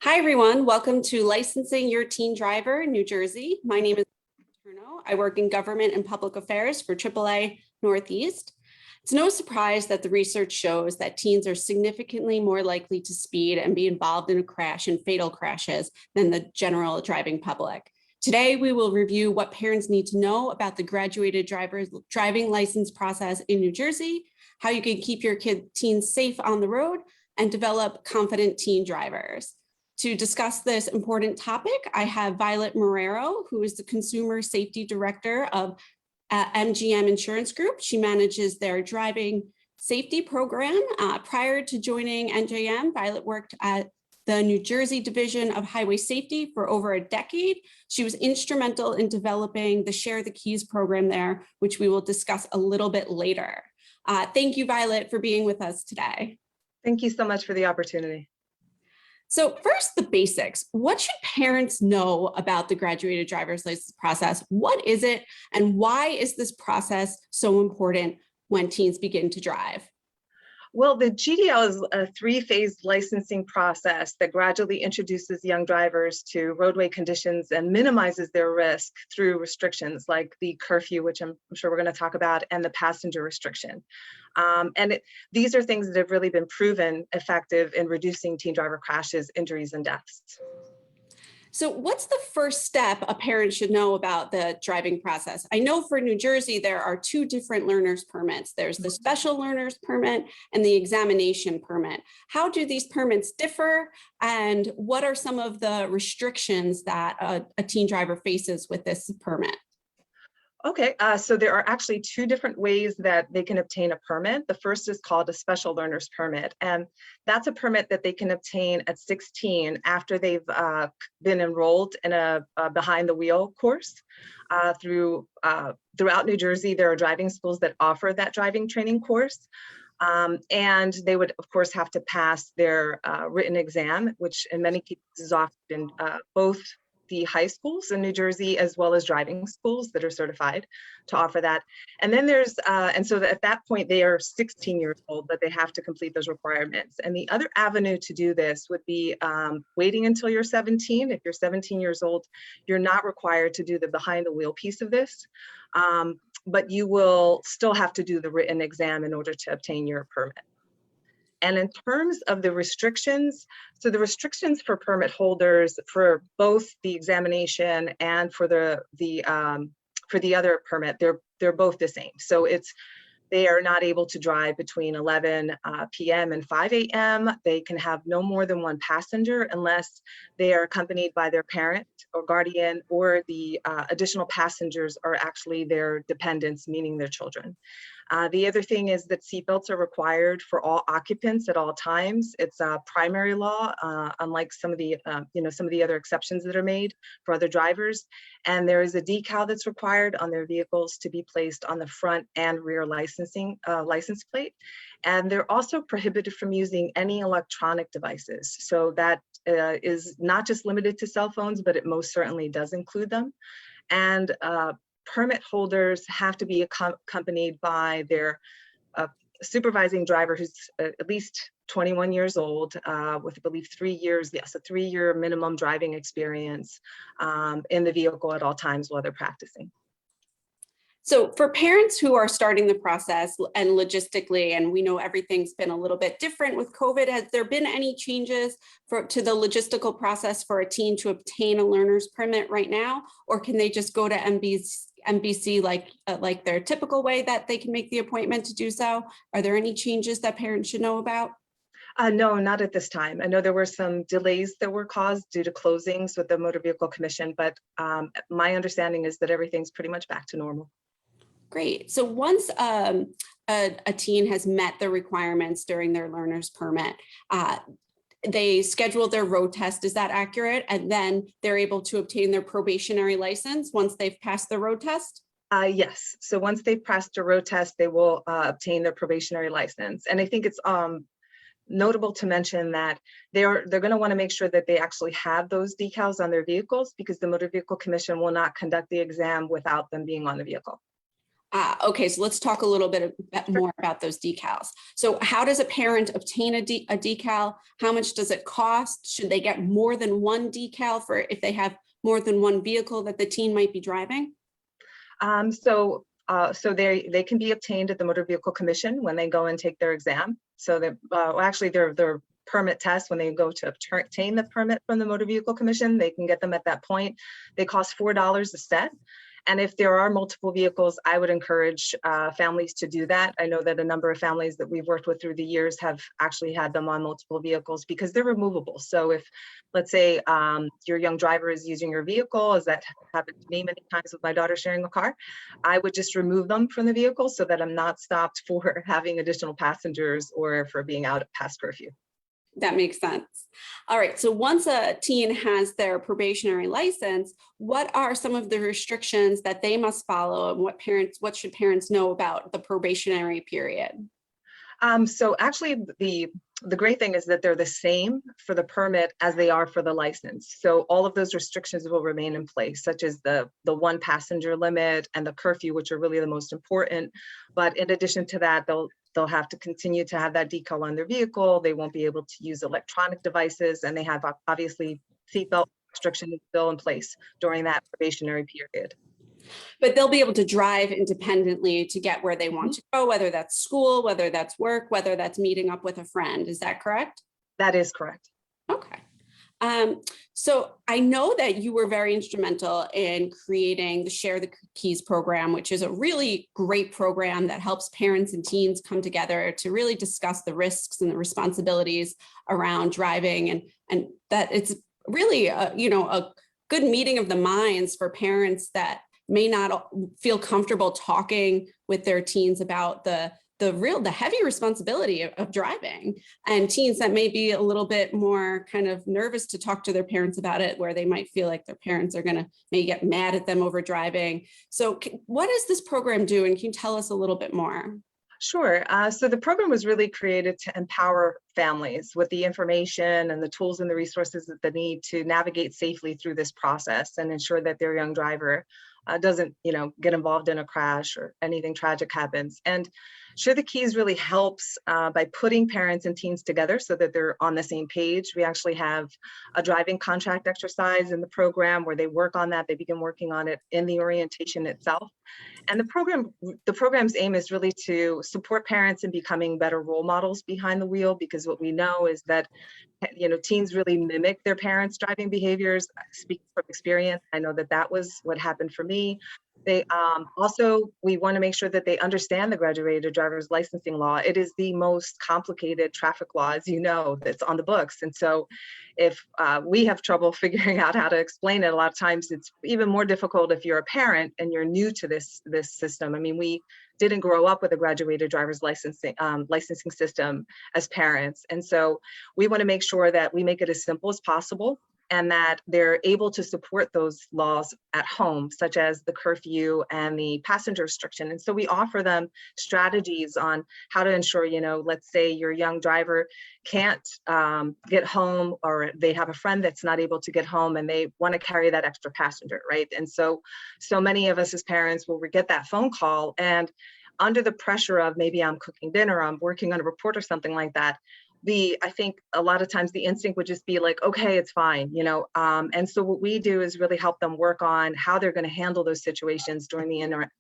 Hi, everyone. Welcome to Licensing Your Teen Driver in New Jersey. My name is Turno. I work in government and public affairs for AAA Northeast. It's no surprise that the research shows that teens are significantly more likely to speed and be involved in a crash and fatal crashes than the general driving public. Today, we will review what parents need to know about the graduated driver's driving license process in New Jersey, how you can keep your teens safe on the road, and develop confident teen drivers. To discuss this important topic, I have Violet Marrero, who is the Consumer Safety Director of MGM Insurance Group. She manages their driving safety program. Prior to joining NJM, Violet worked at the New Jersey Division of Highway Safety for over a decade. She was instrumental in developing the Share the Keys program there, which we will discuss a little bit later. Thank you, Violet, for being with us today. Thank you so much for the opportunity. So first, the basics. What should parents know about the graduated driver's license process? What is it, and why is this process so important when teens begin to drive? Well, the GDL is a three-phase licensing process that gradually introduces young drivers to roadway conditions and minimizes their risk through restrictions like the curfew, which I'm sure we're going to talk about, and the passenger restriction. These are things that have really been proven effective in reducing teen driver crashes, injuries, and deaths. So what's the first step a parent should know about the driving process? I know for New Jersey, there are two different learner's permits. There's the special learner's permit and the examination permit. How do these permits differ? And what are some of the restrictions that a teen driver faces with this permit? Okay, so there are actually two different ways that they can obtain a permit. The first is called a special learner's permit, and that's a permit that they can obtain at 16 after they've been enrolled in a behind the wheel course. Throughout New Jersey, there are driving schools that offer that driving training course. And they would, of course, have to pass their written exam, which in many cases is often both the high schools in New Jersey, as well as driving schools that are certified to offer that. And then there's, and so at that point, they are 16 years old, but they have to complete those requirements. And the other avenue to do this would be waiting until you're 17. If you're 17 years old, you're not required to do the behind the wheel piece of this, but you will still have to do the written exam in order to obtain your permit. And in terms of the restrictions, so the restrictions for permit holders for both the examination and for the other permit, they're both the same. So they are not able to drive between 11 p.m. and 5 a.m. They can have no more than one passenger unless they are accompanied by their parent or guardian, or the additional passengers are actually their dependents, meaning their children. The other thing is that seatbelts are required for all occupants at all times. It's a primary law, unlike some of the other exceptions that are made for other drivers. And there is a decal that's required on their vehicles to be placed on the front and rear license plate. And they're also prohibited from using any electronic devices. So that is not just limited to cell phones, but it most certainly does include them. And permit holders have to be accompanied by their supervising driver who's at least 21 years old with, I believe, 3 years, yes, a 3-year minimum driving experience in the vehicle at all times while they're practicing. So for parents who are starting the process and logistically, and we know everything's been a little bit different with COVID, has there been any changes to the logistical process for a teen to obtain a learner's permit right now? Or can they just go to MBC like their typical way that they can make the appointment to do so? Are there any changes that parents should know about? No, not at this time. I know there were some delays that were caused due to closings with the Motor Vehicle Commission, but my understanding is that everything's pretty much back to normal. Great. So once a teen has met the requirements during their learner's permit, they schedule their road test. Is that accurate? And then they're able to obtain their probationary license once they've passed the road test? Yes. So once they've passed a road test, they will obtain their probationary license. And I think it's notable to mention that they're going to want to make sure that they actually have those decals on their vehicles, because the Motor Vehicle Commission will not conduct the exam without them being on the vehicle. Okay, so let's talk a little bit more about those decals. So how does a parent obtain a decal? How much does it cost? Should they get more than one decal for if they have more than one vehicle that the teen might be driving? So they can be obtained at the Motor Vehicle Commission when they go and take their exam. So that actually their permit test, when they go to obtain the permit from the Motor Vehicle Commission, they can get them at that point. They cost $4 a set. And if there are multiple vehicles, I would encourage families to do that. I know that a number of families that we've worked with through the years have actually had them on multiple vehicles because they're removable. So if, let's say, your young driver is using your vehicle, as that happened to me many times with my daughter sharing a car, I would just remove them from the vehicle so that I'm not stopped for having additional passengers or for being out past curfew. That makes sense. All right. So once a teen has their probationary license, what are some of the restrictions that they must follow, and what should parents know about the probationary period? So actually, the great thing is that they're the same for the permit as they are for the license. So all of those restrictions will remain in place, such as the one passenger limit and the curfew, which are really the most important. But in addition to that, they'll have to continue to have that decal on their vehicle. They won't be able to use electronic devices, and they have obviously seatbelt restrictions still in place during that probationary period. But they'll be able to drive independently to get where they want to go, whether that's school, whether that's work, whether that's meeting up with a friend. Is that correct? That is correct. Okay. So I know that you were very instrumental in creating the Share the Keys program, which is a really great program that helps parents and teens come together to really discuss the risks and the responsibilities around driving, and that it's really a good meeting of the minds for parents that may not feel comfortable talking with their teens about the heavy responsibility of driving, and teens that may be a little bit more kind of nervous to talk to their parents about it, where they might feel like their parents are going to maybe get mad at them over driving. So what does this program do? And can you tell us a little bit more? Sure. So the program was really created to empower families with the information and the tools and the resources that they need to navigate safely through this process and ensure that their young driver doesn't, get involved in a crash or anything tragic happens. And Share the Keys really helps by putting parents and teens together so that they're on the same page. We actually have a driving contract exercise in the program where they work on that. They begin working on it in the orientation itself. And the program's aim is really to support parents in becoming better role models behind the wheel, because what we know is that, teens really mimic their parents' driving behaviors. Speaking from experience, I know that was what happened for me. We want to make sure that they understand the graduated driver's licensing law. It is the most complicated traffic law, as you know, that's on the books. And so if we have trouble figuring out how to explain it, a lot of times it's even more difficult if you're a parent and you're new to this system. I mean, we didn't grow up with a graduated driver's licensing system as parents. And so we want to make sure that we make it as simple as possible, and that they're able to support those laws at home, such as the curfew and the passenger restriction. And so we offer them strategies on how to ensure, let's say your young driver can't get home, or they have a friend that's not able to get home and they want to carry that extra passenger, right? And so many of us as parents will get that phone call, and under the pressure of maybe I'm cooking dinner, I'm working on a report or something like that, I think a lot of times the instinct would just be like, okay, it's fine, and so what we do is really help them work on how they're going to handle those situations during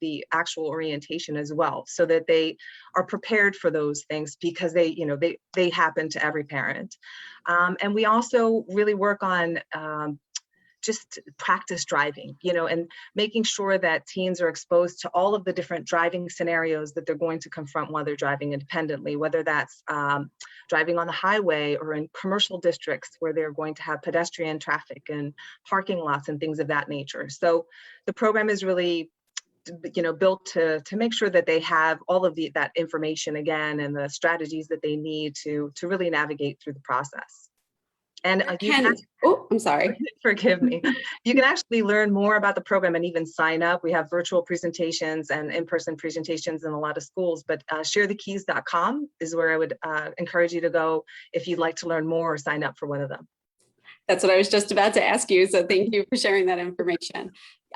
the actual orientation as well, so that they are prepared for those things, because they happen to every parent. And we also really work on just practice driving, and making sure that teens are exposed to all of the different driving scenarios that they're going to confront while they're driving independently, whether that's driving on the highway or in commercial districts where they're going to have pedestrian traffic and parking lots and things of that nature. So the program is really built to make sure that they have all of that information again, and the strategies that they need to really navigate through the process. And I'm sorry. Forgive me. You can actually learn more about the program and even sign up. We have virtual presentations and in-person presentations in a lot of schools, but sharethekeys.com is where I would encourage you to go if you'd like to learn more or sign up for one of them. That's what I was just about to ask you. So thank you for sharing that information.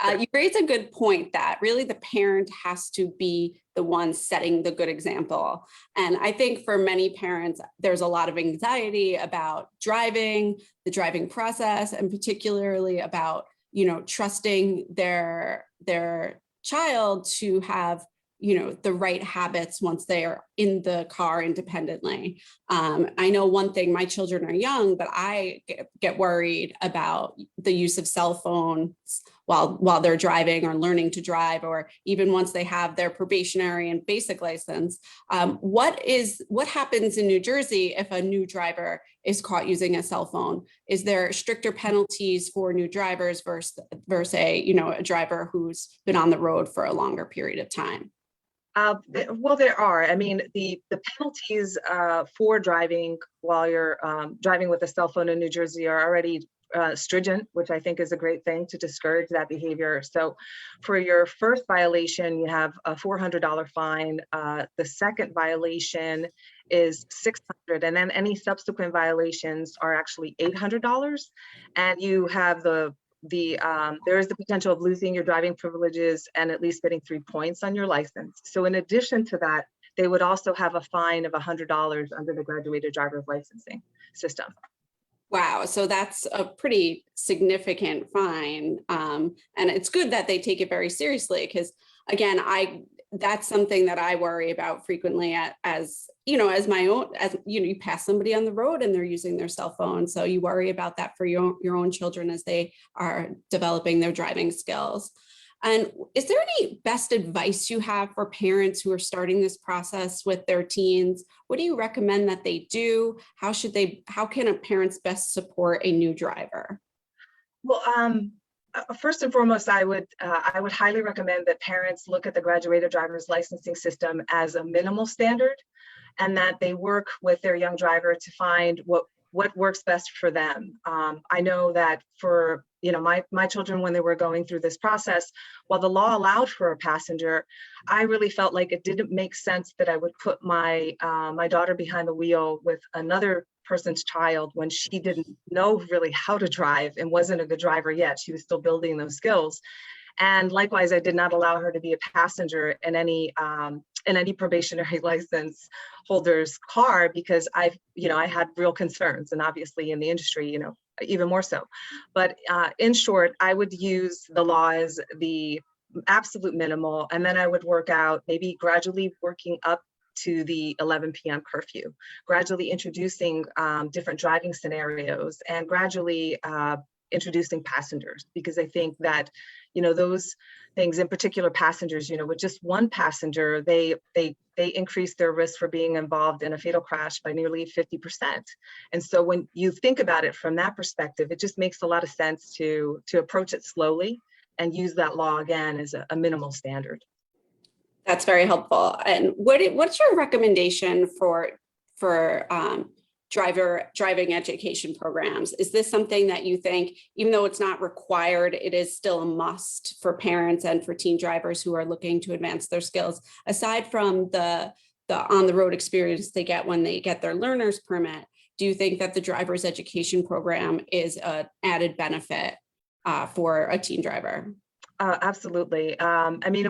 You raise a good point that really the parent has to be the one setting the good example. And I think for many parents, there's a lot of anxiety about driving, the driving process, and particularly about, trusting their child to have the right habits once they are in the car independently. I know one thing, my children are young, but I get worried about the use of cell phones while they're driving or learning to drive, or even once they have their probationary and basic license. What happens in New Jersey if a new driver is caught using a cell phone? Is there stricter penalties for new drivers versus a driver who's been on the road for a longer period of time? Well, there are. I mean, the penalties for driving while you're driving with a cell phone in New Jersey are already stringent, which I think is a great thing to discourage that behavior. So for your first violation, you have a $400 fine. The second violation is $600, and then any subsequent violations are actually $800. And you have there is the potential of losing your driving privileges and at least getting 3 points on your license. So in addition to that, they would also have a fine of $100 under the graduated driver's licensing system. Wow, so that's a pretty significant fine. And it's good that they take it very seriously, because again, that's something that I worry about frequently as you pass somebody on the road and they're using their cell phone. So you worry about that for your own children as they are developing their driving skills. And is there any best advice you have for parents who are starting this process with their teens? What do you recommend that they do? How can parents best support a new driver? Well, first and foremost, I would highly recommend that parents look at the graduated driver's licensing system as a minimal standard, and that they work with their young driver to find what works best for them. I know that for my children, when they were going through this process, while the law allowed for a passenger, I really felt like it didn't make sense that I would put my daughter behind the wheel with another person's child when she didn't know really how to drive and wasn't a good driver yet. She was still building those skills. And likewise, I did not allow her to be a passenger in any probationary license holder's car, because I had real concerns, and obviously in the industry, even more so. But in short, I would use the law as the absolute minimal, and then I would work out, maybe gradually working up to the 11 p.m. curfew, gradually introducing different driving scenarios, and gradually introducing passengers, because I think that those things, in particular passengers, with just one passenger, they increase their risk for being involved in a fatal crash by nearly 50%. And so when you think about it from that perspective, it just makes a lot of sense to approach it slowly and use that law again as a minimal standard. That's very helpful. And what's your recommendation for driving education programs? Is this something that you think, even though it's not required, it is still a must for parents and for teen drivers who are looking to advance their skills, aside from the on-the-road experience they get when they get their learner's permit? Do you think that the driver's education program is an added benefit for a teen driver? Absolutely.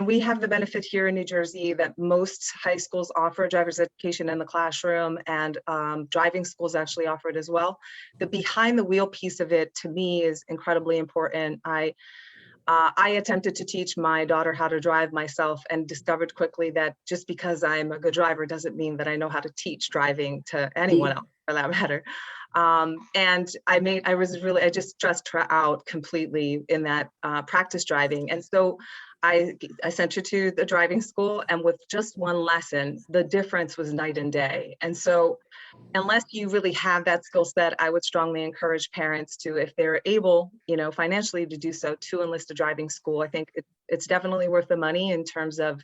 We have the benefit here in New Jersey that most high schools offer driver's education in the classroom, and driving schools actually offer it as well. The behind the wheel piece of it, to me, is incredibly important. I attempted to teach my daughter how to drive myself, and discovered quickly that just because I'm a good driver doesn't mean that I know how to teach driving to anyone else, for that matter. And I just stressed her out completely in that practice driving. And so I sent her to the driving school, and with just one lesson, the difference was night and day. And so unless you really have that skill set, I would strongly encourage parents to, if they're able, financially to do so, to enlist a driving school. I think it's definitely worth the money in terms of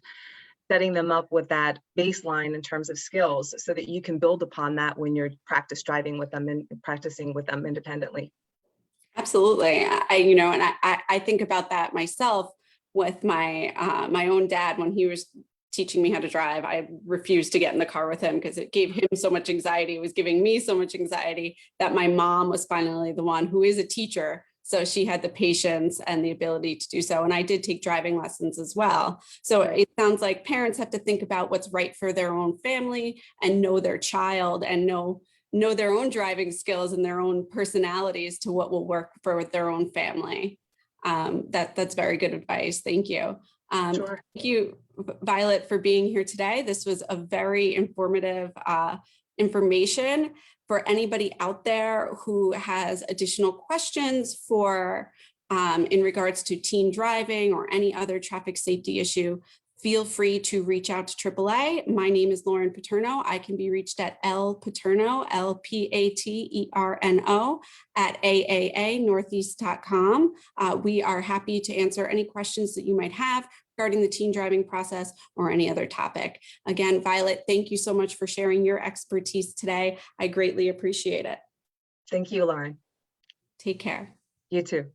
setting them up with that baseline in terms of skills, so that you can build upon that when you're practicing with them independently. Absolutely. I think about that myself with my own dad when he was teaching me how to drive. I refused to get in the car with him because it gave him so much anxiety. It was giving me so much anxiety that my mom was finally the one who is a teacher. So she had the patience and the ability to do so. And I did take driving lessons as well. So it sounds like parents have to think about what's right for their own family and know their child and know their own driving skills and their own personalities to what will work for their own family. That's very good advice. Thank you. Sure. Thank you, Violet, for being here today. This was a very informative information for anybody out there who has additional questions for in regards to teen driving or any other traffic safety issue. Feel free to reach out to AAA. My name is Lauren Paterno. I can be reached at lpaterno, LPATERNO, at AAANortheast.com. We are happy to answer any questions that you might have regarding the teen driving process or any other topic. Again, Violet, thank you so much for sharing your expertise today. I greatly appreciate it. Thank you, Lauren. Take care. You too.